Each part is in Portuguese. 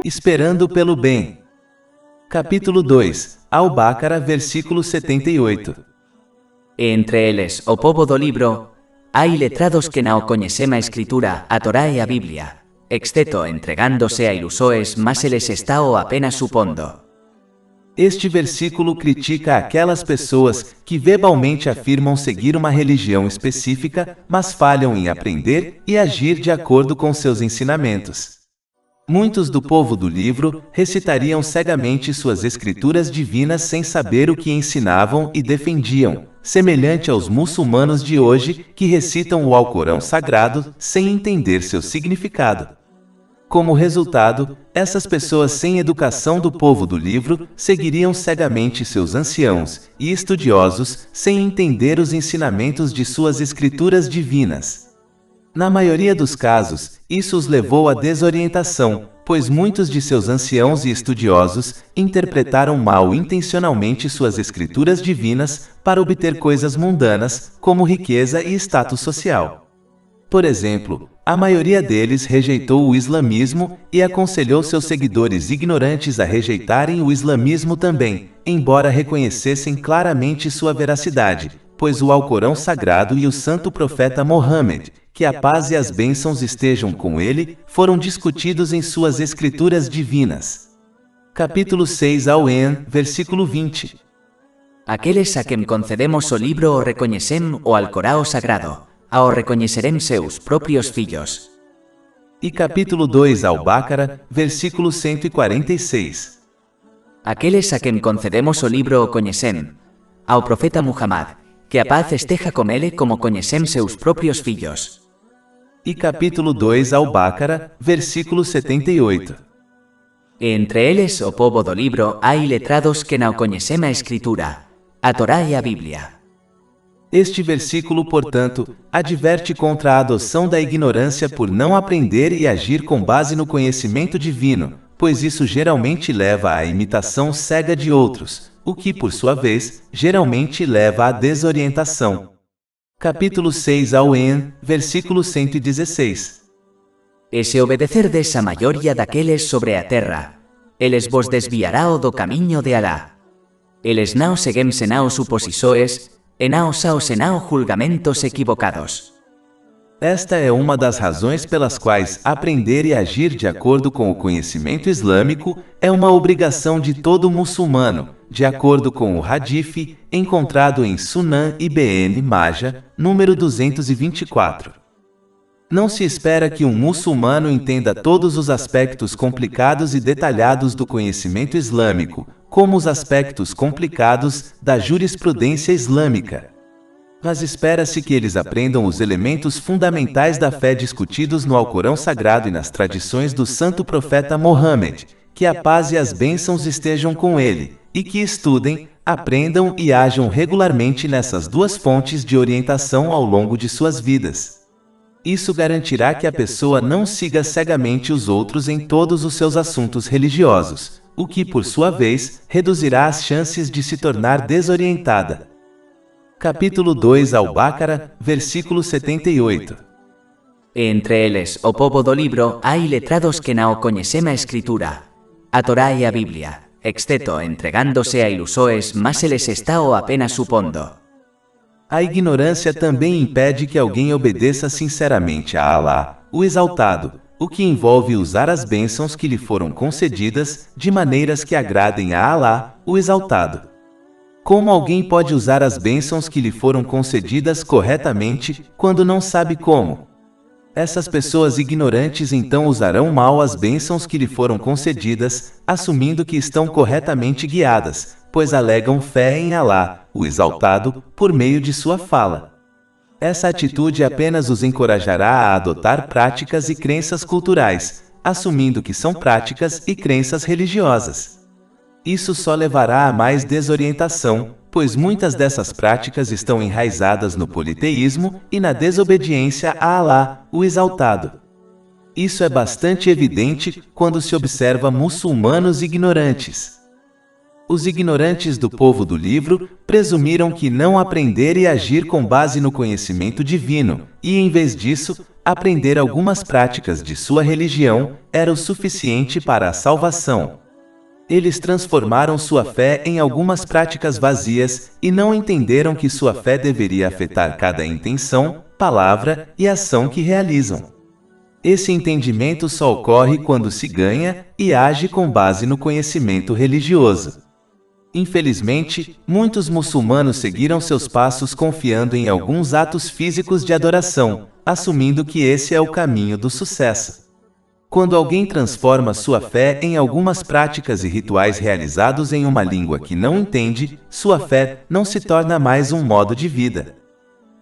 Esperando pelo bem. Capítulo 2, Al-Baqarah, versículo 78. Entre eles, o povo do livro, hai letrados que não conhecem a Escritura, a Torá e a Bíblia, exceto entregándose a ilusões, mas eles estão apenas supondo. Este versículo critica aquelas pessoas que verbalmente afirmam seguir uma religião específica, mas falham em aprender e agir de acordo com seus ensinamentos. Muitos do povo do livro recitariam cegamente suas escrituras divinas sem saber o que ensinavam e defendiam, semelhante aos muçulmanos de hoje que recitam o Alcorão Sagrado sem entender seu significado. Como resultado, essas pessoas sem educação do povo do livro seguiriam cegamente seus anciãos e estudiosos sem entender os ensinamentos de suas escrituras divinas. Na maioria dos casos, isso os levou à desorientação, pois muitos de seus anciãos e estudiosos interpretaram mal intencionalmente suas escrituras divinas para obter coisas mundanas, como riqueza e status social. Por exemplo, a maioria deles rejeitou o islamismo e aconselhou seus seguidores ignorantes a rejeitarem o islamismo também, embora reconhecessem claramente sua veracidade, pois o Alcorão Sagrado e o santo profeta Mohammed, que a paz e as bênçãos estejam com ele, foram discutidos em suas escrituras divinas. Capítulo 6 Al-En, versículo 20. Aqueles a quem concedemos o livro o reconhecem o Alcorão Sagrado, ao reconhecerem seus próprios filhos. E capítulo 2 Al-Baqarah, versículo 146. Aqueles a quem concedemos o livro o conhecem, ao profeta Muhammad, que a paz esteja com ele como conhecem seus próprios filhos. E capítulo 2 Al-Baqarah, versículo 78. Entre eles, o povo do livro, hai letrados que não conhecem a Escritura, a Torá e a Bíblia. Este versículo, portanto, adverte contra a adoção da ignorância por não aprender e agir com base no conhecimento divino, pois isso geralmente leva à imitação cega de outros, o que, por sua vez, geralmente leva à desorientação. Capítulo 6 Al-En, versículo 116. E se obedecerdes a maioria daqueles sobre a terra, eles vos desviará do caminho de Alá. Eles não seguem senão suposições, e não são senão julgamentos equivocados. Esta é uma das razões pelas quais aprender e agir de acordo com o conhecimento islâmico é uma obrigação de todo muçulmano, de acordo com o Hadith, encontrado em Sunan Ibn Majah, número 224. Não se espera que um muçulmano entenda todos os aspectos complicados e detalhados do conhecimento islâmico, como os aspectos complicados da jurisprudência islâmica. Mas espera-se que eles aprendam os elementos fundamentais da fé discutidos no Alcorão Sagrado e nas tradições do santo profeta Mohammed, que a paz e as bênçãos estejam com ele, e que estudem, aprendam e ajam regularmente nessas duas fontes de orientação ao longo de suas vidas. Isso garantirá que a pessoa não siga cegamente os outros em todos os seus assuntos religiosos, o que, por sua vez, reduzirá as chances de se tornar desorientada. Capítulo 2 Al-Baqarah, versículo 78. Entre eles, o povo do livro, hai letrados que não conhecem a Escritura, a Torá e a Bíblia, exceto entregándose a ilusões, mas eles estão apenas supondo. A ignorância também impede que alguém obedeça sinceramente a Alá, o Exaltado, o que envolve usar as bênçãos que lhe foram concedidas de maneiras que agradem a Alá, o Exaltado. Como alguém pode usar as bênçãos que lhe foram concedidas corretamente, quando não sabe como? Essas pessoas ignorantes então usarão mal as bênçãos que lhe foram concedidas, assumindo que estão corretamente guiadas, pois alegam fé em Alá, o Exaltado, por meio de sua fala. Essa atitude apenas os encorajará a adotar práticas e crenças culturais, assumindo que são práticas e crenças religiosas. Isso só levará a mais desorientação, pois muitas dessas práticas estão enraizadas no politeísmo e na desobediência a Alá, o Exaltado. Isso é bastante evidente quando se observa muçulmanos ignorantes. Os ignorantes do povo do livro presumiram que não aprender e agir com base no conhecimento divino, e em vez disso, aprender algumas práticas de sua religião era o suficiente para a salvação. Eles transformaram sua fé em algumas práticas vazias e não entenderam que sua fé deveria afetar cada intenção, palavra e ação que realizam. Esse entendimento só ocorre quando se ganha e age com base no conhecimento religioso. Infelizmente, muitos muçulmanos seguiram seus passos confiando em alguns atos físicos de adoração, assumindo que esse é o caminho do sucesso. Quando alguém transforma sua fé em algumas práticas e rituais realizados em uma língua que não entende, sua fé não se torna mais um modo de vida.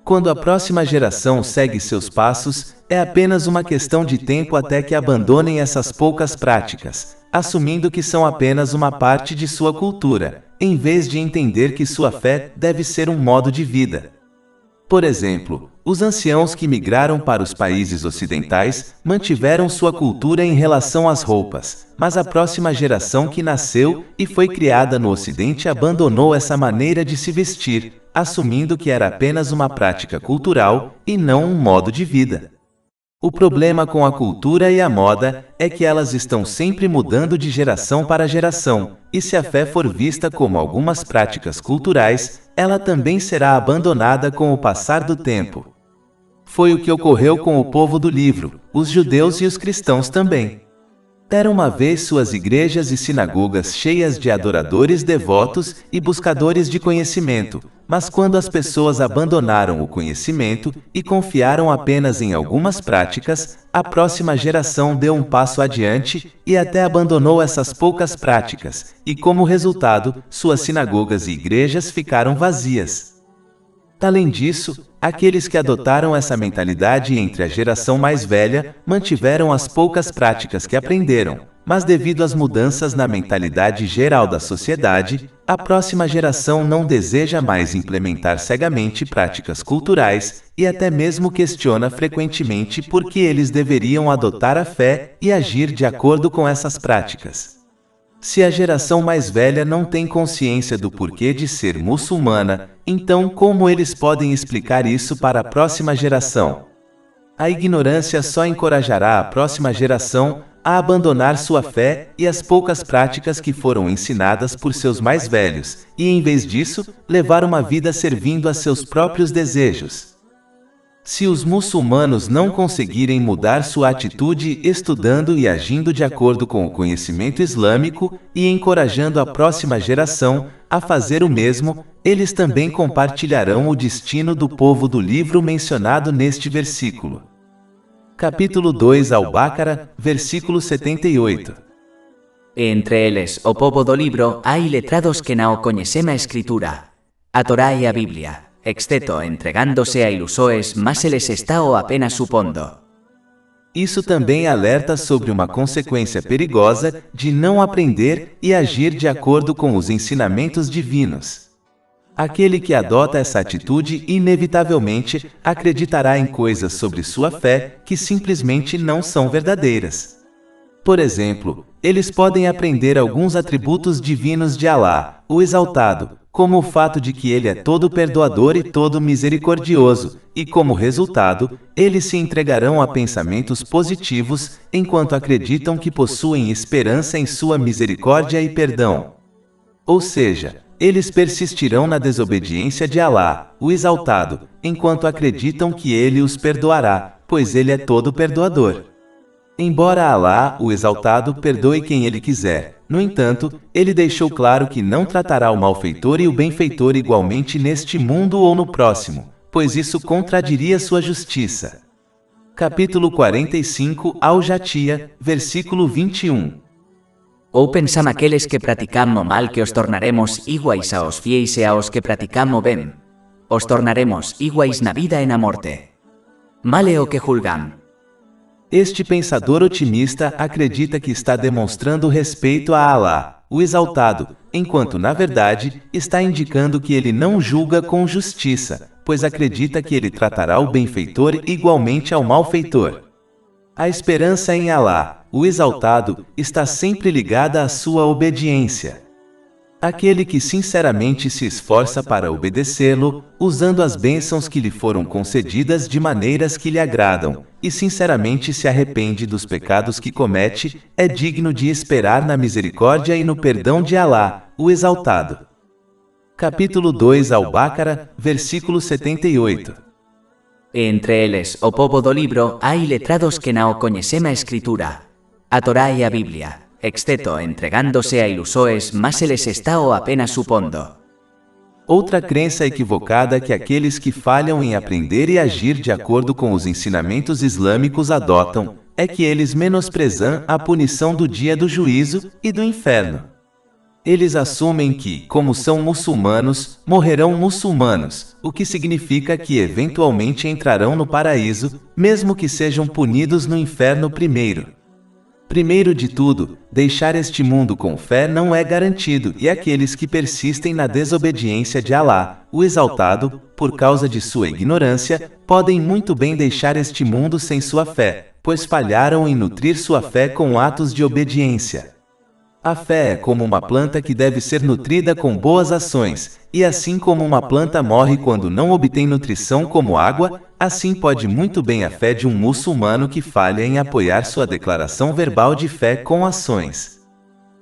Quando a próxima geração segue seus passos, é apenas uma questão de tempo até que abandonem essas poucas práticas, assumindo que são apenas uma parte de sua cultura, em vez de entender que sua fé deve ser um modo de vida. Por exemplo, os anciãos que migraram para os países ocidentais mantiveram sua cultura em relação às roupas, mas a próxima geração que nasceu e foi criada no Ocidente abandonou essa maneira de se vestir, assumindo que era apenas uma prática cultural e não um modo de vida. O problema com a cultura e a moda é que elas estão sempre mudando de geração para geração, e se a fé for vista como algumas práticas culturais, ela também será abandonada com o passar do tempo. Foi o que ocorreu com o povo do livro, os judeus e os cristãos também. Eram uma vez suas igrejas e sinagogas cheias de adoradores devotos e buscadores de conhecimento, mas quando as pessoas abandonaram o conhecimento e confiaram apenas em algumas práticas, a próxima geração deu um passo adiante e até abandonou essas poucas práticas, e como resultado, suas sinagogas e igrejas ficaram vazias. Além disso, aqueles que adotaram essa mentalidade entre a geração mais velha mantiveram as poucas práticas que aprenderam, mas devido às mudanças na mentalidade geral da sociedade, a próxima geração não deseja mais implementar cegamente práticas culturais e até mesmo questiona frequentemente por que eles deveriam adotar a fé e agir de acordo com essas práticas. Se a geração mais velha não tem consciência do porquê de ser muçulmana, então como eles podem explicar isso para a próxima geração? A ignorância só encorajará a próxima geração a abandonar sua fé e as poucas práticas que foram ensinadas por seus mais velhos, e em vez disso, levar uma vida servindo a seus próprios desejos. Se os muçulmanos não conseguirem mudar sua atitude estudando e agindo de acordo com o conhecimento islâmico e encorajando a próxima geração a fazer o mesmo, eles também compartilharão o destino do povo do livro mencionado neste versículo. Capítulo 2 Al-Baqarah, versículo 78. Entre eles, o povo do livro, há iletrados que não conhecem a Escritura, a Torá e a Bíblia, exceto entregándose a ilusões, mas se les está o apenas supondo. Isso também alerta sobre uma consequência perigosa de não aprender e agir de acordo com os ensinamentos divinos. Aquele que adota essa atitude inevitavelmente acreditará em coisas sobre sua fé que simplesmente não são verdadeiras. Por exemplo, eles podem aprender alguns atributos divinos de Alá, o Exaltado, como o fato de que ele é todo perdoador e todo misericordioso, e como resultado, eles se entregarão a pensamentos positivos, enquanto acreditam que possuem esperança em sua misericórdia e perdão. Ou seja, eles persistirão na desobediência de Alá, o Exaltado, enquanto acreditam que ele os perdoará, pois ele é todo perdoador. Embora Alá, o Exaltado, perdoe quem ele quiser, no entanto, ele deixou claro que não tratará o malfeitor e o benfeitor igualmente neste mundo ou no próximo, pois isso contradiria sua justiça. Capítulo 45 Al-Jathiya, versículo 21. Ou pensam aqueles que praticam o mal que os tornaremos iguais aos fiéis e aos que praticam o bem. Os tornaremos iguais na vida e na morte. Mal é o que julgam. Este pensador otimista acredita que está demonstrando respeito a Alá, o Exaltado, enquanto na verdade está indicando que ele não julga com justiça, pois acredita que ele tratará o benfeitor igualmente ao malfeitor. A esperança em Alá, o Exaltado, está sempre ligada à sua obediência. Aquele que sinceramente se esforça para obedecê-lo, usando as bênçãos que lhe foram concedidas de maneiras que lhe agradam, e sinceramente se arrepende dos pecados que comete, é digno de esperar na misericórdia e no perdão de Alá, o Exaltado. Capítulo 2 Al-Baqarah, versículo 78. Entre eles, o povo do livro, há letrados que não conhecem a Escritura, a Torá e a Bíblia, exceto entregándose a ilusões, mas se les está o apenas supondo. Outra crença equivocada que aqueles que falham em aprender e agir de acordo com os ensinamentos islâmicos adotam, é que eles menosprezam a punição do dia do juízo e do inferno. Eles assumem que, como são muçulmanos, morrerão muçulmanos, o que significa que eventualmente entrarão no paraíso, mesmo que sejam punidos no inferno primeiro. Primeiro de tudo, deixar este mundo com fé não é garantido, e aqueles que persistem na desobediência de Alá, o Exaltado, por causa de sua ignorância, podem muito bem deixar este mundo sem sua fé, pois falharam em nutrir sua fé com atos de obediência. A fé é como uma planta que deve ser nutrida com boas ações, e assim como uma planta morre quando não obtém nutrição como água, assim pode muito bem a fé de um muçulmano que falha em apoiar sua declaração verbal de fé com ações.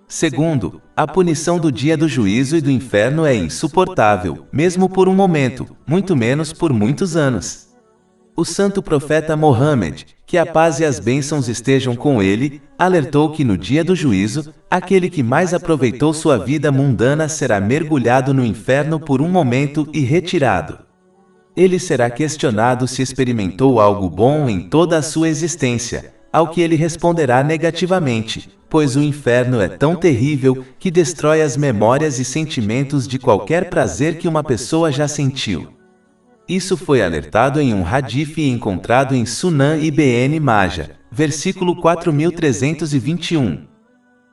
Segundo, a punição do dia do juízo e do inferno é insuportável, mesmo por um momento, muito menos por muitos anos. O santo profeta Mohammed, que a paz e as bênçãos estejam com ele, alertou que no dia do juízo, aquele que mais aproveitou sua vida mundana será mergulhado no inferno por um momento e retirado. Ele será questionado se experimentou algo bom em toda a sua existência, ao que ele responderá negativamente, pois o inferno é tão terrível que destrói as memórias e sentimentos de qualquer prazer que uma pessoa já sentiu. Isso foi alertado em um hadith encontrado em Sunan Ibn Majah, versículo 4321.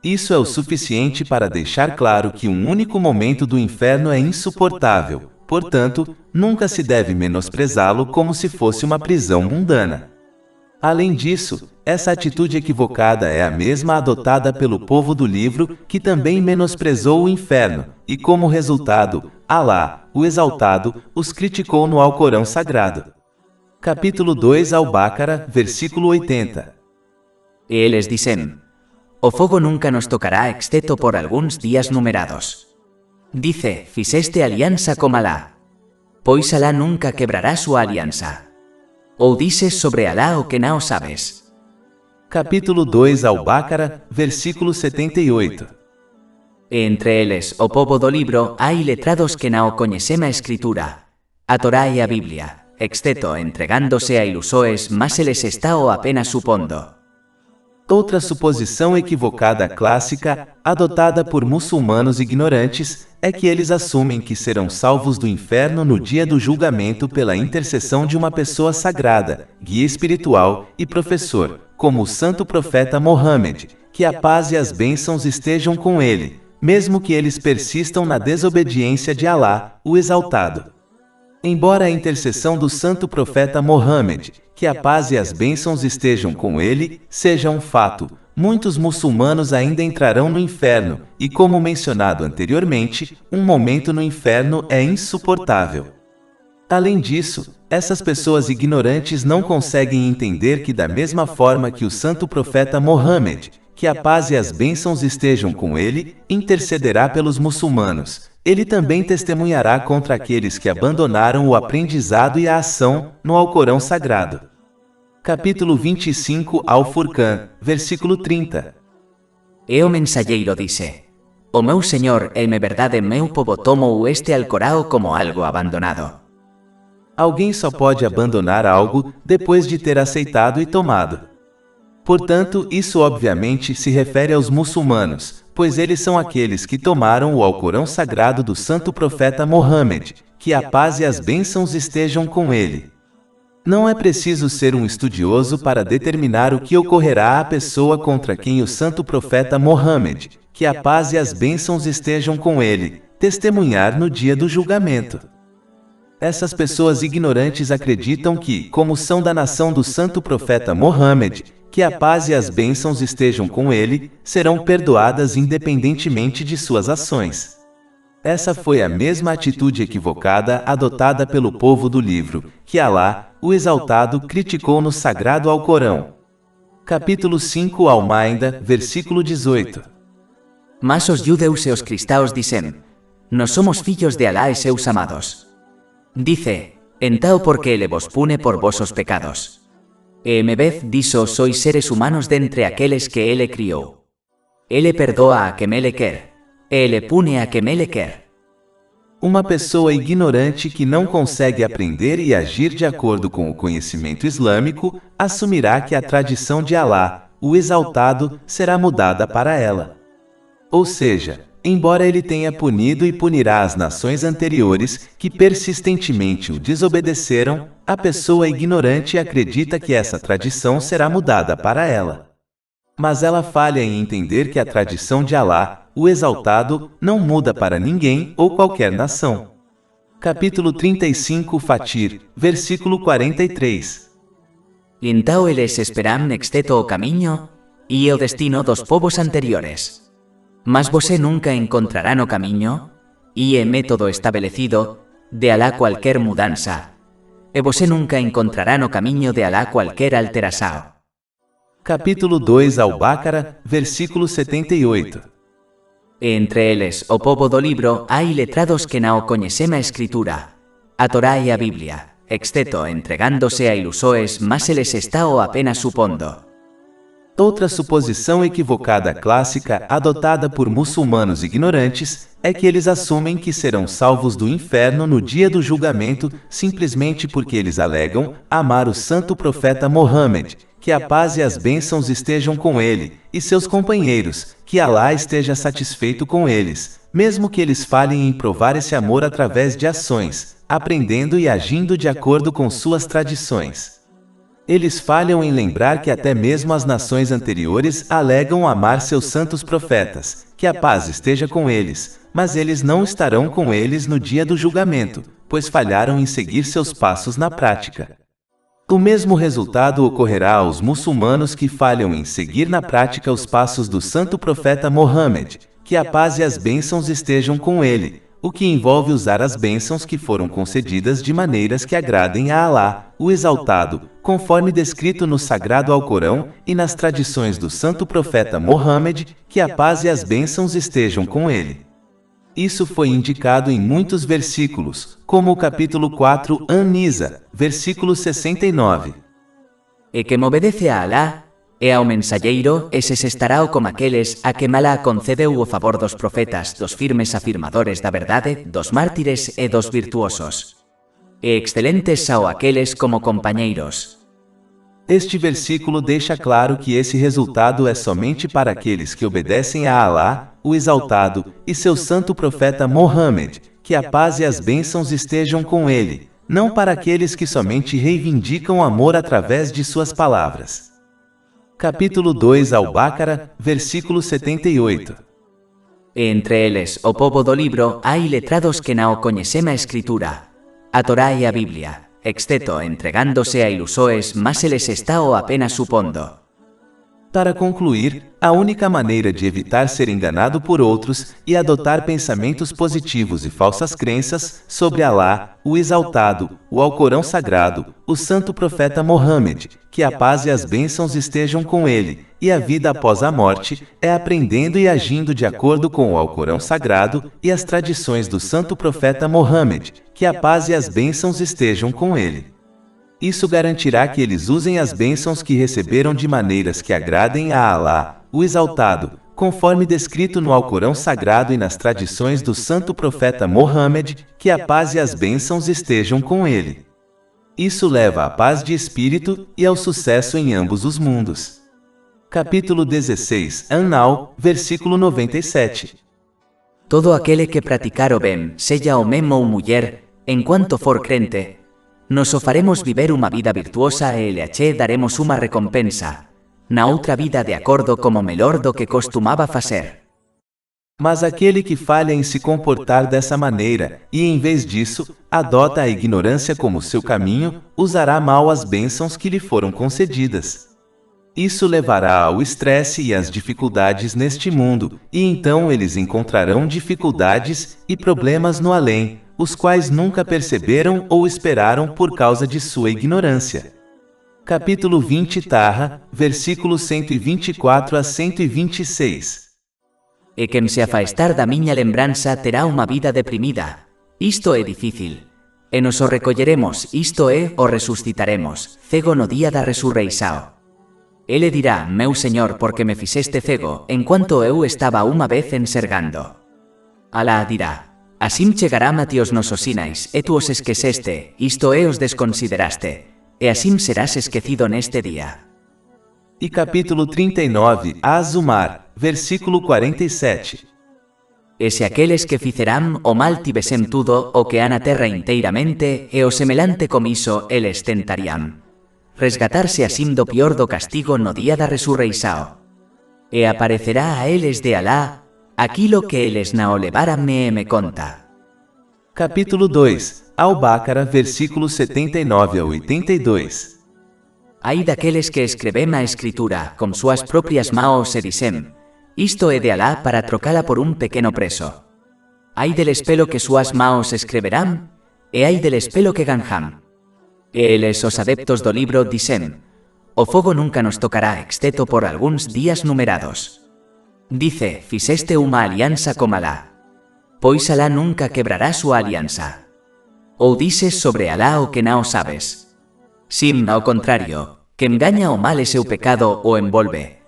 Isso é o suficiente para deixar claro que um único momento do inferno é insuportável, portanto, nunca se deve menosprezá-lo como se fosse uma prisão mundana. Além disso, essa atitude equivocada é a mesma adotada pelo povo do livro, que também menosprezou o inferno, e como resultado, Alá, o Exaltado, os criticou no Alcorão Sagrado. Capítulo 2 Al-Baqarah, versículo 80. E eles dizem: O fogo nunca nos tocará exceto por alguns dias numerados. Dice: Fizeste aliança com Alá. Pois Alá nunca quebrará sua aliança. Ou dices sobre Alá o que não sabes. Capítulo 2 Al-Baqarah, versículo 78. Entre eles, o povo do livro, há letrados que não conhecem a Escritura, a Torá e a Bíblia, exceto entregándose a ilusões, mas se les está o apenas supondo. Outra suposição equivocada clássica, adotada por muçulmanos ignorantes, é que eles assumem que serão salvos do inferno no dia do julgamento pela intercessão de uma pessoa sagrada, guia espiritual e professor, como o santo profeta Mohammed, que a paz e as bênçãos estejam com ele, mesmo que eles persistam na desobediência de Alá, o Exaltado. Embora a intercessão do santo profeta Mohammed, que a paz e as bênçãos estejam com ele, seja um fato, muitos muçulmanos ainda entrarão no inferno, e como mencionado anteriormente, um momento no inferno é insuportável. Além disso, essas pessoas ignorantes não conseguem entender que da mesma forma que o santo profeta Mohammed, que a paz e as bênçãos estejam com ele, intercederá pelos muçulmanos, ele também testemunhará contra aqueles que abandonaram o aprendizado e a ação no Alcorão Sagrado. Capítulo 25 Al-Furqan, versículo 30. E o mensageiro disse: O meu Senhor, em verdade meu povo tomou este Alcorão como algo abandonado. Alguém só pode abandonar algo depois de ter aceitado e tomado. Portanto, isso obviamente se refere aos muçulmanos, pois eles são aqueles que tomaram o Alcorão Sagrado do santo profeta Mohammed, que a paz e as bênçãos estejam com ele. Não é preciso ser um estudioso para determinar o que ocorrerá à pessoa contra quem o santo profeta Mohammed, que a paz e as bênçãos estejam com ele, testemunhar no dia do julgamento. Essas pessoas ignorantes acreditam que, como são da nação do santo profeta Mohammed, que a paz e as bênçãos estejam com ele, serão perdoadas independentemente de suas ações. Essa foi a mesma atitude equivocada adotada pelo povo do livro, que Alá, o Exaltado, criticou no Sagrado Alcorão. Capítulo 5 Al-Maida, versículo 18. Mas os judeus e os cristãos dicen: Nós somos filhos de Alá e seus amados. Dice: Então porque ele vos pune por vossos pecados. E en vez disso sois seres humanos dentre aqueles que ele criou. Ele perdoa a quem ele quer. Ele pune a quem ele quer. Uma pessoa ignorante que não consegue aprender e agir de acordo com o conhecimento islâmico, assumirá que a tradição de Alá, o Exaltado, será mudada para ela. Ou seja, embora ele tenha punido e punirá as nações anteriores que persistentemente o desobedeceram, a pessoa ignorante acredita que essa tradição será mudada para ela. Mas ela falha em entender que a tradição de Alá, o Exaltado, não muda para ninguém ou qualquer nação. Capítulo 35 Fatir, versículo 43. Então eles esperam exceto o caminho e o destino dos povos anteriores. Mas você nunca encontrará no caminho e el método estabelecido de Alá qualquer mudança. E você nunca encontrará no caminho de Alá qualquer alteração. Capítulo 2 Al-Baqara, versículo 78. Entre eles, o povo do livro, há iletrados que não conhecem a Escritura, a Torá e a Bíblia, exceto entregando-se a ilusões, mas eles estão apenas supondo. Outra suposição equivocada clássica adotada por muçulmanos ignorantes é que eles assumem que serão salvos do inferno no dia do julgamento simplesmente porque eles alegam amar o santo profeta Mohammed, que a paz e as bênçãos estejam com ele, e seus companheiros, que Alá esteja satisfeito com eles, mesmo que eles falhem em provar esse amor através de ações, aprendendo e agindo de acordo com suas tradições. Eles falham em lembrar que até mesmo as nações anteriores alegam amar seus santos profetas, que a paz esteja com eles, mas eles não estarão com eles no dia do julgamento, pois falharam em seguir seus passos na prática. O mesmo resultado ocorrerá aos muçulmanos que falham em seguir na prática os passos do santo profeta Mohammed, que a paz e as bênçãos estejam com ele, o que envolve usar as bênçãos que foram concedidas de maneiras que agradem a Alá, o Exaltado, conforme descrito no Sagrado Alcorão e nas tradições do santo profeta Mohammed, que a paz e as bênçãos estejam com ele. Isso foi indicado em muitos versículos, como o capítulo 4 An-Nisa, versículo 69. E quem obedece a Alá e ao mensageiro, esses estarão como aqueles a quem Alá concedeu o favor dos profetas, dos firmes afirmadores da verdade, dos mártires e dos virtuosos. E excelentes são aqueles como companheiros. Este versículo deixa claro que esse resultado é somente para aqueles que obedecem a Alá, o Exaltado, e seu santo profeta Mohammed, que a paz e as bênçãos estejam com ele, não para aqueles que somente reivindicam amor através de suas palavras. Capítulo 2 Al-Baqara, versículo 78. Entre eles, o povo do livro, há iletrados que não conhecem a Escritura, a Torá e a Bíblia, exceto entregando-se a ilusões, mas eles estão apenas supondo. Para concluir, a única maneira de evitar ser enganado por outros e adotar pensamentos positivos e falsas crenças sobre Alá, o Exaltado, o Alcorão Sagrado, o santo profeta Mohammed, que a paz e as bênçãos estejam com ele, e a vida após a morte, é aprendendo e agindo de acordo com o Alcorão Sagrado e as tradições do santo profeta Mohammed, que a paz e as bênçãos estejam com ele. Isso garantirá que eles usem as bênçãos que receberam de maneiras que agradem a Alá, o Exaltado, conforme descrito no Alcorão Sagrado e nas tradições do santo profeta Mohammed, que a paz e as bênçãos estejam com ele. Isso leva à paz de espírito e ao sucesso em ambos os mundos. Capítulo 16 An-Nahl, versículo 97. Todo aquele que praticar o bem, seja homem ou mulher, enquanto for crente, nos o faremos viver uma vida virtuosa e lhe ache daremos uma recompensa, na outra vida de acordo como melhor do que costumava fazer. Mas aquele que falha em se comportar dessa maneira, e em vez disso, adota a ignorância como seu caminho, usará mal as bênçãos que lhe foram concedidas. Isso levará ao estresse e às dificuldades neste mundo, e então eles encontrarão dificuldades e problemas no além, os quais nunca perceberam ou esperaram por causa de sua ignorância. Capítulo 20 Tarra, versículos 124 a 126. E quem se afastar da minha lembrança terá uma vida deprimida. Isto é difícil. E nos o recolleremos, isto é, o resucitaremos, cego no día da resurreição. Ele dirá, meu Senhor, porque me fixeste cego, enquanto eu estaba uma vez enxergando. Alá dirá, assim chegará a ti os nosos sinais, e tu os esqueceste, isto é, os desconsideraste, e assim serás esquecido neste dia. E capítulo 39, Azumar, versículo 47. E se aqueles que ficerán o mal tivesen tudo o que han a terra inteiramente, e o semelante comiso eles tentarían resgatarse así do pior do castigo no día da resurreição. E aparecerá a eles de Alá aquilo que eles não levaram me conta. Capítulo 2, Al-Baqara, versículos 79 a 82. Ai daqueles que escrevem a escritura com suas próprias mãos e dizem, isto é de Alá para trocala por un pequeno preso. Ai del espelo que suas mãos escreverán, e ai del espelo que ganjam. E eles, os adeptos do libro, dicen, o fogo nunca nos tocará exceto por alguns días numerados. Dice, fixeste unha alianza con Alá. Pois Alá nunca quebrará súa alianza. Ou dices sobre Alá o que non sabes. Sim, ao contrario, que engaña o mal e seu pecado o envolve.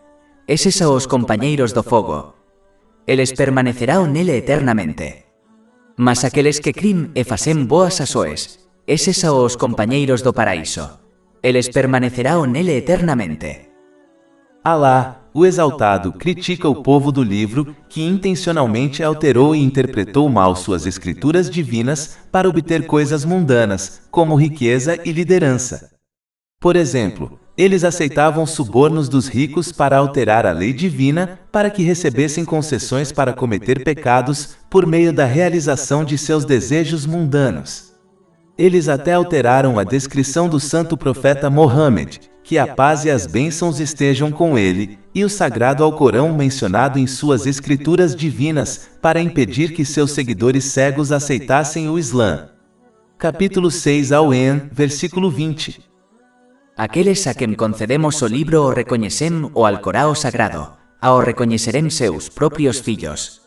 Eses a os compañeiros do fogo. Eles permanecerán nele eternamente. Mas aqueles que crin e facen boas asoes, eses a os compañeiros do paraíso. Eles permanecerán nele eternamente. Alá, o Exaltado, critica o povo do livro, que intencionalmente alterou e interpretou mal suas escrituras divinas para obter coisas mundanas, como riqueza e liderança. Por exemplo, eles aceitavam subornos dos ricos para alterar a lei divina, para que recebessem concessões para cometer pecados, por meio da realização de seus desejos mundanos. Eles até alteraram a descrição do santo profeta Mohammed, que a paz e as bênçãos estejam com ele, e o sagrado Alcorão mencionado em suas escrituras divinas, para impedir que seus seguidores cegos aceitassem o Islã. Capítulo 6 Al-En, versículo 20. Aqueles a quem concedemos o libro o recoñecem o Alcorão sagrado, a o recoñecerem seus próprios filhos.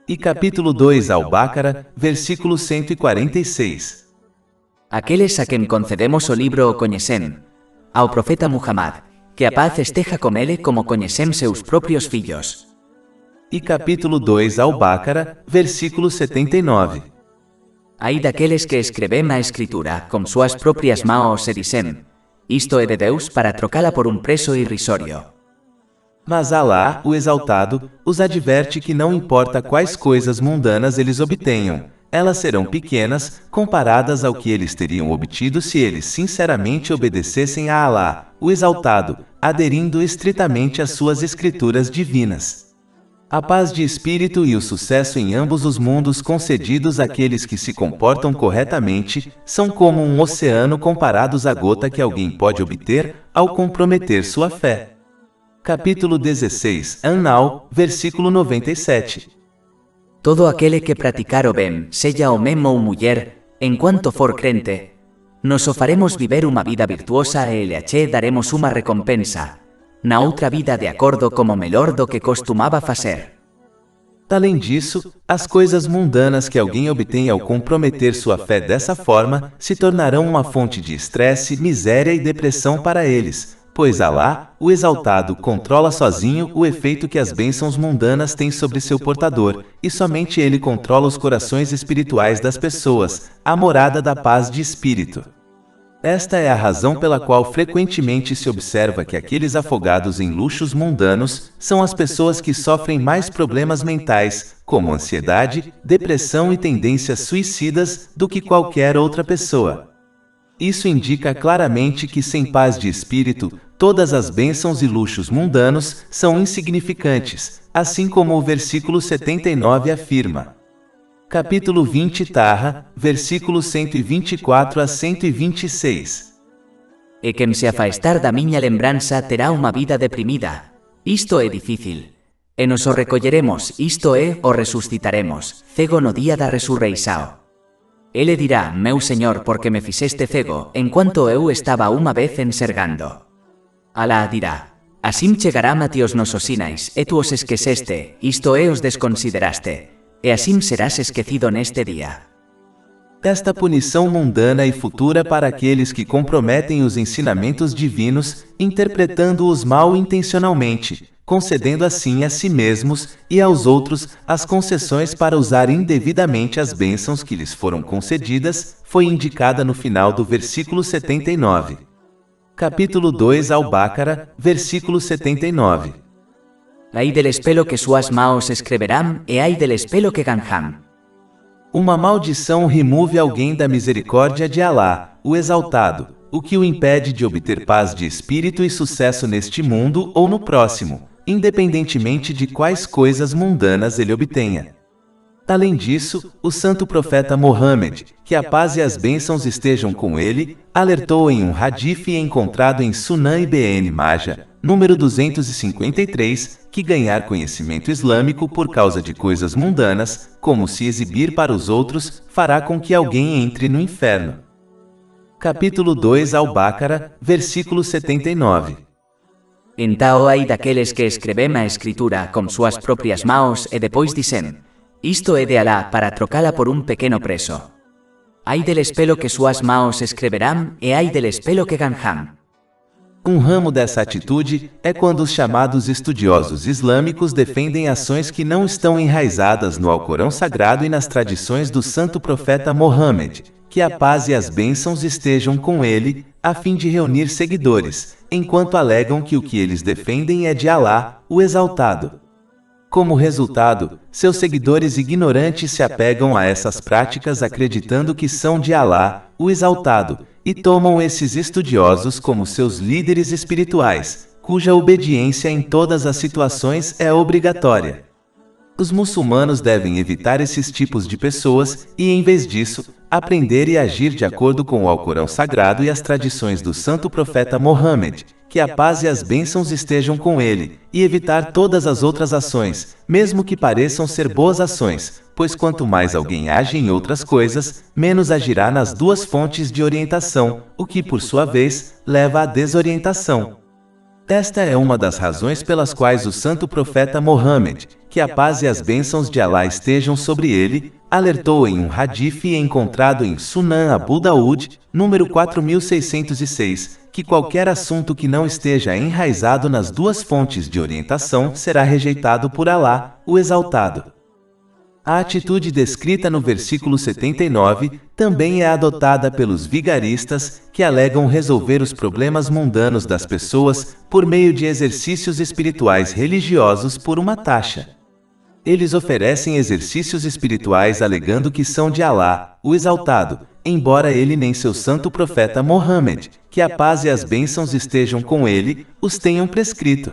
E capítulo 2 Al-Baqara, versículo 146. Aqueles a quem concedemos o libro o coñecem, ao profeta Muhammad, que a paz esteja com ele como coñecem seus próprios filhos. E capítulo 2 Al-Baqara, versículo 79. Ai daqueles que escrevem a escritura com suas próprias mãos e dizem, isto é de Deus para trocá-la por um preço irrisório. Mas Alá, o Exaltado, os adverte que não importa quais coisas mundanas eles obtenham, elas serão pequenas, comparadas ao que eles teriam obtido se eles sinceramente obedecessem a Alá, o Exaltado, aderindo estritamente às suas escrituras divinas. A paz de espírito e o sucesso em ambos os mundos concedidos àqueles que se comportam corretamente, são como um oceano comparados à gota que alguém pode obter ao comprometer sua fé. Capítulo 16, An-Nahl, versículo 97. Todo aquele que praticar o bem, seja homem ou mulher, enquanto for crente, nos o faremos viver uma vida virtuosa e lhe ache daremos uma recompensa, na outra vida de acordo como melhor do que costumava fazer. Além disso, as coisas mundanas que alguém obtém ao comprometer sua fé dessa forma, se tornarão uma fonte de estresse, miséria e depressão para eles, pois Alá, o Exaltado, controla sozinho o efeito que as bênçãos mundanas têm sobre seu portador, e somente ele controla os corações espirituais das pessoas, a morada da paz de espírito. Esta é a razão pela qual frequentemente se observa que aqueles afogados em luxos mundanos são as pessoas que sofrem mais problemas mentais, como ansiedade, depressão e tendências suicidas, do que qualquer outra pessoa. Isso indica claramente que sem paz de espírito, todas as bênçãos e luxos mundanos são insignificantes, assim como o versículo 79 afirma. Capítulo 20 Tarra, versículos 124 a 126. E quem se afastar da minha lembrança terá uma vida deprimida. Isto é difícil. E nos o recolleremos, isto é, o resucitaremos, cego no dia da resurreição. Ele dirá, meu Senhor, porque me fizeste cego, enquanto eu estava uma vez enxergando. Alá dirá, assim chegará a ti os nosos sinais, e tu os esqueceste, isto é, os desconsideraste, e assim serás esquecido neste dia. Esta punição mundana e futura para aqueles que comprometem os ensinamentos divinos, interpretando-os mal intencionalmente, concedendo assim a si mesmos e aos outros as concessões para usar indevidamente as bênçãos que lhes foram concedidas, foi indicada no final do versículo 79. Capítulo 2 Al-Baqarah, versículo 79. Ai del espelho que suas mãos escreverão, e ai del espelho que ganham. Uma maldição remove alguém da misericórdia de Alá, o Exaltado, o que o impede de obter paz de espírito e sucesso neste mundo ou no próximo, independentemente de quais coisas mundanas ele obtenha. Além disso, o santo profeta Mohammed, que a paz e as bênçãos estejam com ele, alertou em um hadith encontrado em Sunan Ibn Majah, número 253, que ganhar conhecimento islâmico por causa de coisas mundanas, como se exibir para os outros, fará com que alguém entre no inferno. Capítulo 2 Al-Baqarah, versículo 79. Então ai daqueles que escrevem a escritura com suas próprias mãos e depois dizem, isto é de Alá para trocá-la por um pequeno preço. Ai del espelho que suas mãos escreverão e ai del espelho que ganham. Um ramo dessa atitude é quando os chamados estudiosos islâmicos defendem ações que não estão enraizadas no Alcorão Sagrado e nas tradições do santo profeta Mohammed, que a paz e as bênçãos estejam com ele, a fim de reunir seguidores, enquanto alegam que o que eles defendem é de Alá, o Exaltado. Como resultado, seus seguidores ignorantes se apegam a essas práticas acreditando que são de Alá, o Exaltado, e tomam esses estudiosos como seus líderes espirituais, cuja obediência em todas as situações é obrigatória. Os muçulmanos devem evitar esses tipos de pessoas e, em vez disso, aprender e agir de acordo com o Alcorão Sagrado e as tradições do santo profeta Mohammed, que a paz e as bênçãos estejam com ele, e evitar todas as outras ações, mesmo que pareçam ser boas ações, pois quanto mais alguém age em outras coisas, menos agirá nas duas fontes de orientação, o que, por sua vez, leva à desorientação. Esta é uma das razões pelas quais o santo profeta Mohammed, que a paz e as bênçãos de Alá estejam sobre ele, alertou em um hadith encontrado em Sunan Abu Daud, número 4606, que qualquer assunto que não esteja enraizado nas duas fontes de orientação será rejeitado por Alá, o Exaltado. A atitude descrita no versículo 79 também é adotada pelos vigaristas, que alegam resolver os problemas mundanos das pessoas por meio de exercícios espirituais religiosos por uma taxa. Eles oferecem exercícios espirituais alegando que são de Alá, o Exaltado, embora ele nem seu santo profeta Mohammed, que a paz e as bênçãos estejam com ele, os tenham prescrito.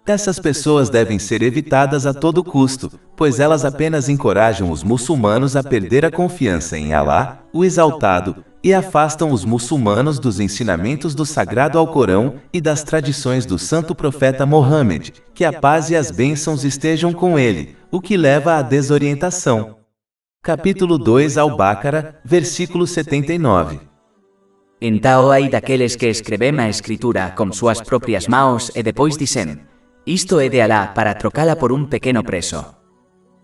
Essas pessoas devem ser evitadas a todo custo, pois elas apenas encorajam os muçulmanos a perder a confiança em Alá, o Exaltado, e afastam os muçulmanos dos ensinamentos do Sagrado Alcorão e das tradições do santo profeta Mohammed, que a paz e as bênçãos estejam com ele, o que leva à desorientação. Capítulo 2 Al-Baqarah, versículo 79. Então ai daqueles que escrevem a escritura com suas próprias mãos e depois dizem, isto é de Alá para trocá-la por um pequeno preço.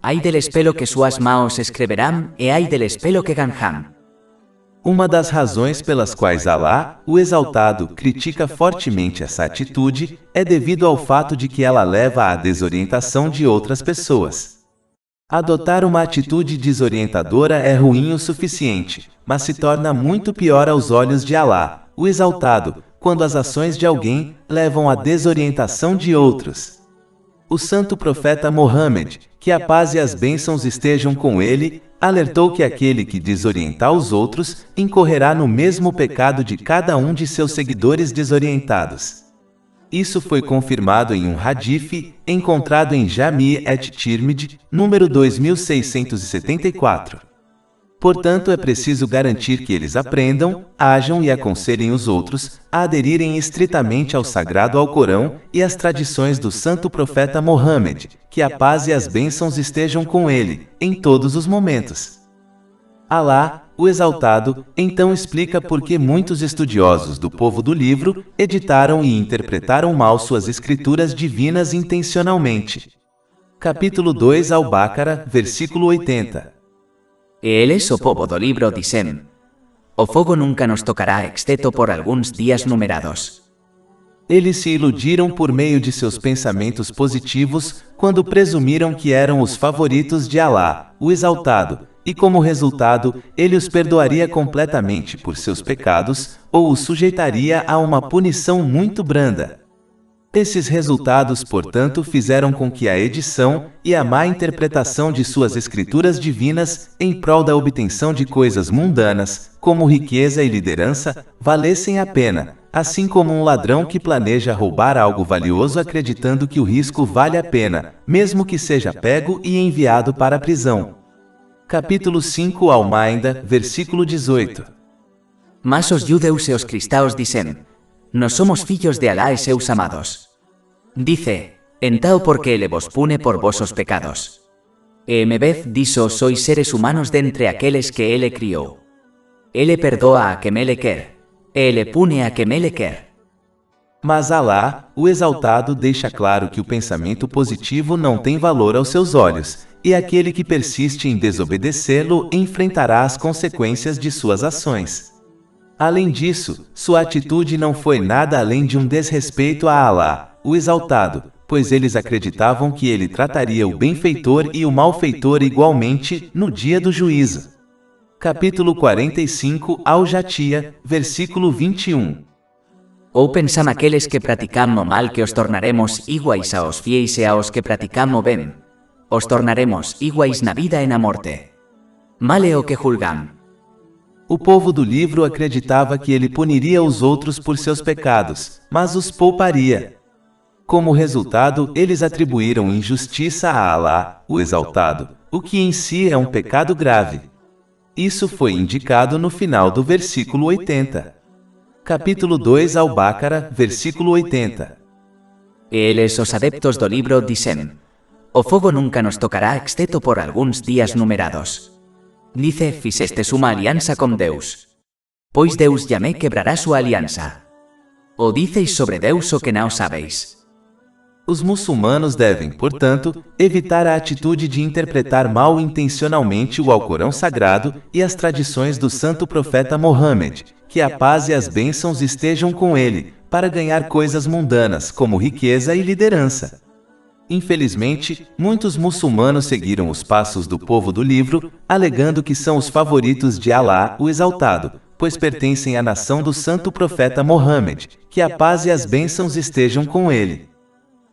Ai del espelho que suas mãos escreverão e ai del espelho que ganham. Uma das razões pelas quais Alá, o Exaltado, critica fortemente essa atitude é devido ao fato de que ela leva à desorientação de outras pessoas. Adotar uma atitude desorientadora é ruim o suficiente, mas se torna muito pior aos olhos de Alá, o Exaltado, quando as ações de alguém levam à desorientação de outros. O santo profeta Mohammed, que a paz e as bênçãos estejam com ele, alertou que aquele que desorientar os outros incorrerá no mesmo pecado de cada um de seus seguidores desorientados. Isso foi confirmado em um hadith encontrado em Jami' et-Tirmidhi, número 2674. Portanto, é preciso garantir que eles aprendam, ajam e aconselhem os outros a aderirem estritamente ao sagrado Alcorão e às tradições do santo profeta Mohammed, que a paz e as bênçãos estejam com ele, em todos os momentos. Alá, o Exaltado, então explica por que muitos estudiosos do povo do livro editaram e interpretaram mal suas escrituras divinas intencionalmente. Capítulo 2 Al-Baqara, versículo 80. E eles, o povo do livro, dizem: O fogo nunca nos tocará exceto por alguns dias numerados. Eles se iludiram por meio de seus pensamentos positivos quando presumiram que eram os favoritos de Alá, o Exaltado, e como resultado, ele os perdoaria completamente por seus pecados ou os sujeitaria a uma punição muito branda. Esses resultados, portanto, fizeram com que a edição e a má interpretação de suas escrituras divinas em prol da obtenção de coisas mundanas, como riqueza e liderança, valessem a pena, assim como um ladrão que planeja roubar algo valioso acreditando que o risco vale a pena, mesmo que seja pego e enviado para a prisão. Capítulo 5 Al-Maida, versículo 18. Mas os judeus e os cristãos dizem: Nós somos filhos de Alá e seus amados. Dice: Então porque ele vos pune por vossos pecados. E en vez disso sois seres humanos dentre aqueles que ele criou. Ele perdoa a quem ele quer, e ele pune a quem ele quer. Mas Alá, o Exaltado, deixa claro que o pensamento positivo não tem valor aos seus olhos, e aquele que persiste em desobedecê-lo enfrentará as consequências de suas ações. Além disso, sua atitude não foi nada além de um desrespeito a Alá, o Exaltado, pois eles acreditavam que ele trataria o benfeitor e o malfeitor igualmente no dia do juízo. Capítulo 45 Al-Jathiya, versículo 21. Ou pensam aqueles que praticam o mal que os tornaremos iguais aos fiéis e aos que praticam o bem. Os tornaremos iguais na vida e na morte. Mal é o que julgam. O povo do livro acreditava que ele puniria os outros por seus pecados, mas os pouparia. Como resultado, eles atribuíram injustiça a Alá, o Exaltado, o que em si é um pecado grave. Isso foi indicado no final do versículo 80. Capítulo 2 Al-Baqara, versículo 80. E eles, os adeptos do livro, dizem: O fogo nunca nos tocará exceto por alguns dias numerados. Dice: Fizestes uma aliança com Deus. Pois Deus jamais quebrará sua aliança. Ou dizeis sobre Deus o que não sabeis. Os muçulmanos devem, portanto, evitar a atitude de interpretar mal intencionalmente o Alcorão Sagrado e as tradições do santo profeta Mohammed, que a paz e as bênçãos estejam com ele, para ganhar coisas mundanas como riqueza e liderança. Infelizmente, muitos muçulmanos seguiram os passos do povo do livro, alegando que são os favoritos de Alá, o Exaltado, pois pertencem à nação do santo profeta Mohammed, que a paz e as bênçãos estejam com ele.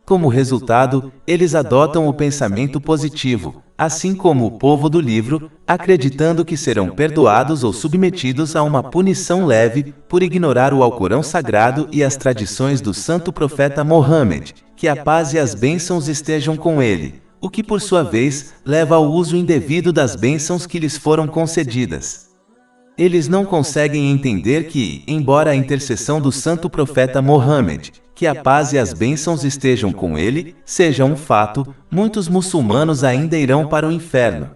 Como resultado, eles adotam o pensamento positivo, assim como o povo do livro, acreditando que serão perdoados ou submetidos a uma punição leve por ignorar o Alcorão Sagrado e as tradições do santo profeta Mohammed, que a paz e as bênçãos estejam com ele, o que por sua vez leva ao uso indevido das bênçãos que lhes foram concedidas. Eles não conseguem entender que, embora a intercessão do santo profeta Mohammed, que a paz e as bênçãos estejam com ele, seja um fato, muitos muçulmanos ainda irão para o inferno.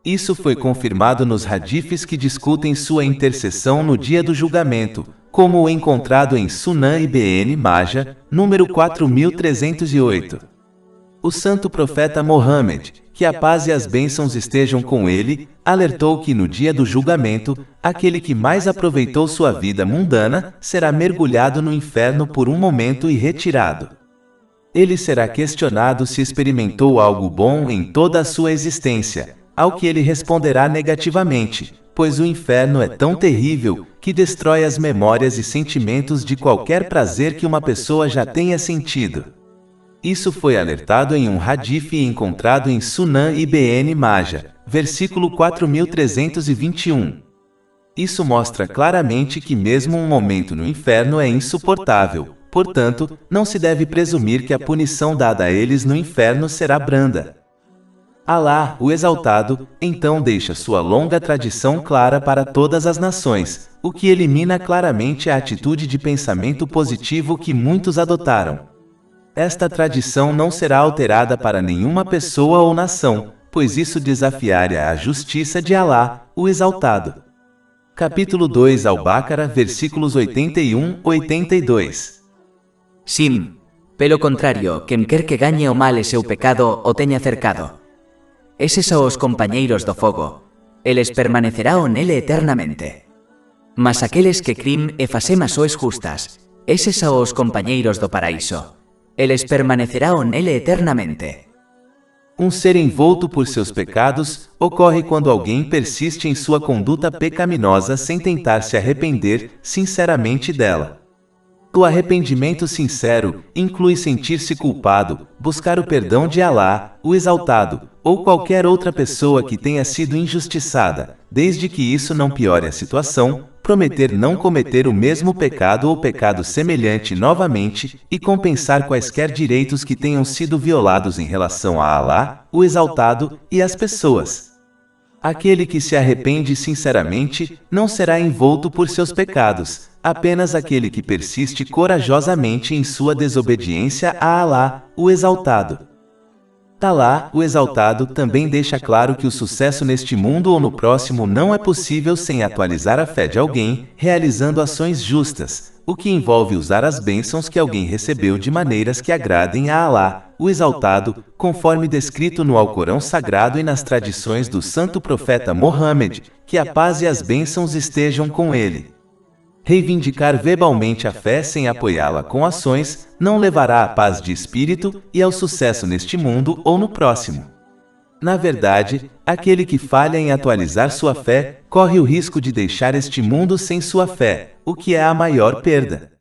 Isso foi confirmado nos hadiths que discutem sua intercessão no dia do julgamento, como o encontrado em Sunan Ibn Majah, número 4308. O santo profeta Mohammed, que a paz e as bênçãos estejam com ele, alertou que no dia do julgamento, aquele que mais aproveitou sua vida mundana será mergulhado no inferno por um momento e retirado. Ele será questionado se experimentou algo bom em toda a sua existência, ao que ele responderá negativamente, pois o inferno é tão terrível que destrói as memórias e sentimentos de qualquer prazer que uma pessoa já tenha sentido. Isso foi alertado em um hadith encontrado em Sunan Ibn Majah, versículo 4321. Isso mostra claramente que mesmo um momento no inferno é insuportável, portanto, não se deve presumir que a punição dada a eles no inferno será branda. Alá, o Exaltado, então deixa sua longa tradição clara para todas as nações, o que elimina claramente a atitude de pensamento positivo que muitos adotaram. Esta tradição não será alterada para nenhuma pessoa ou nação, pois isso desafiaria a justiça de Alá, o Exaltado. Capítulo 2 Al-Baqarah, versículos 81-82. Sim, pelo contrário, quen quer que gañe o mal e seu pecado o teña cercado. Eses são os compañeiros do fogo, eles permanecerão nele eternamente. Mas aqueles que crim e facem ações justas, eses são os compañeiros do paraíso, eles permanecerão nele eternamente. Um ser envolto por seus pecados ocorre quando alguém persiste em sua conduta pecaminosa sem tentar se arrepender sinceramente dela. O arrependimento sincero inclui sentir-se culpado, buscar o perdão de Alá, o Exaltado, ou qualquer outra pessoa que tenha sido injustiçada, desde que isso não piore a situação, prometer não cometer o mesmo pecado ou pecado semelhante novamente e compensar quaisquer direitos que tenham sido violados em relação a Alá, o Exaltado, e as pessoas. Aquele que se arrepende sinceramente não será envolto por seus pecados, apenas aquele que persiste corajosamente em sua desobediência a Alá, o Exaltado. Alá, o Exaltado, também deixa claro que o sucesso neste mundo ou no próximo não é possível sem atualizar a fé de alguém, realizando ações justas, o que envolve usar as bênçãos que alguém recebeu de maneiras que agradem a Alá, o Exaltado, conforme descrito no Alcorão Sagrado e nas tradições do santo profeta Mohammed, que a paz e as bênçãos estejam com ele. Reivindicar verbalmente a fé sem apoiá-la com ações não levará à paz de espírito e ao sucesso neste mundo ou no próximo. Na verdade, aquele que falha em atualizar sua fé corre o risco de deixar este mundo sem sua fé, o que é a maior perda.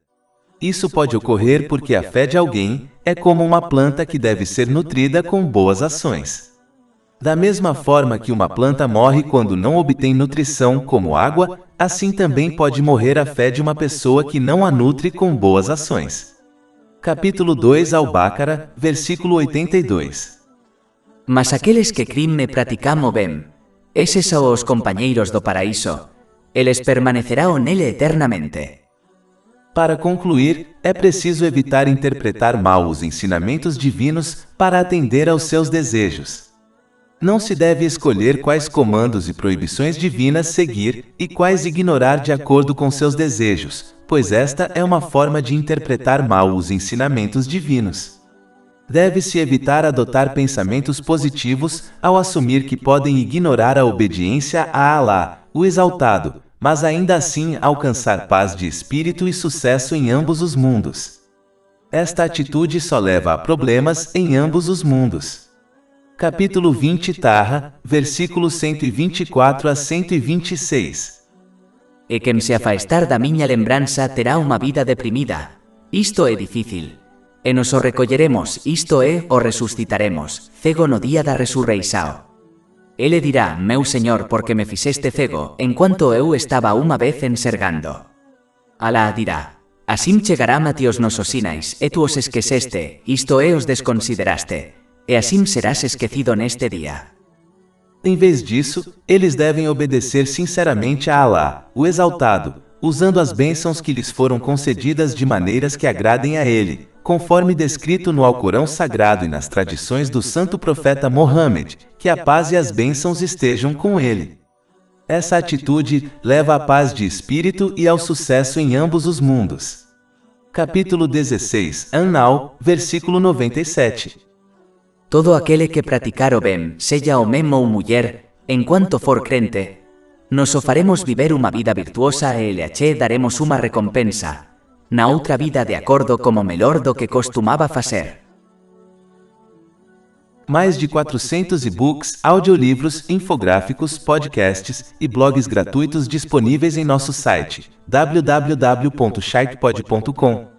Isso pode ocorrer porque a fé de alguém é como uma planta que deve ser nutrida com boas ações. Da mesma forma que uma planta morre quando não obtém nutrição como água, assim também pode morrer a fé de uma pessoa que não a nutre com boas ações. Capítulo 2 Al-Baqarah, versículo 82. Mas aqueles que crim e praticam o bem, eses são os compañeiros do paraíso, eles permanecerão nele eternamente. Para concluir, é preciso evitar interpretar mal os ensinamentos divinos para atender aos seus desejos. Não se deve escolher quais comandos e proibições divinas seguir e quais ignorar de acordo com seus desejos, pois esta é uma forma de interpretar mal os ensinamentos divinos. Deve-se evitar adotar pensamentos positivos ao assumir que podem ignorar a obediência a Alá, o Exaltado, mas ainda assim alcançar paz de espírito e sucesso em ambos os mundos. Esta atitude só leva a problemas em ambos os mundos. Capítulo 20 Taha, versículos 124 a 126. E quen se afastar da miña lembranza terá unha vida deprimida. Isto é difícil. E nos o recolleremos, isto é, o resucitaremos, cego no día da resurreição. Ele dirá, meu Señor, porque me fixeste cego, enquanto eu estaba unha vez ensergando. Alá dirá, así chegará a ti os nosos sinais, e tu os esqueceste, isto é, os desconsideraste. E assim serás esquecido neste dia. Em vez disso, eles devem obedecer sinceramente a Alá, o Exaltado, usando as bênçãos que lhes foram concedidas de maneiras que agradem a Ele, conforme descrito no Alcorão Sagrado e nas tradições do santo profeta Mohammed, que a paz e as bênçãos estejam com ele. Essa atitude leva à paz de espírito e ao sucesso em ambos os mundos. Capítulo 16 An-Nahl, versículo 97. Todo aquele que praticar o ben, sella homem ou muller, enquanto for crente, nos o faremos viver unha vida virtuosa e ele ache daremos unha recompensa, na outra vida de acordo como melhor do que costumaba facer. Mais de 400 e-books, audiolivros, infográficos, podcasts e blogs gratuitos disponíveis em nosso site www.sharkpod.com.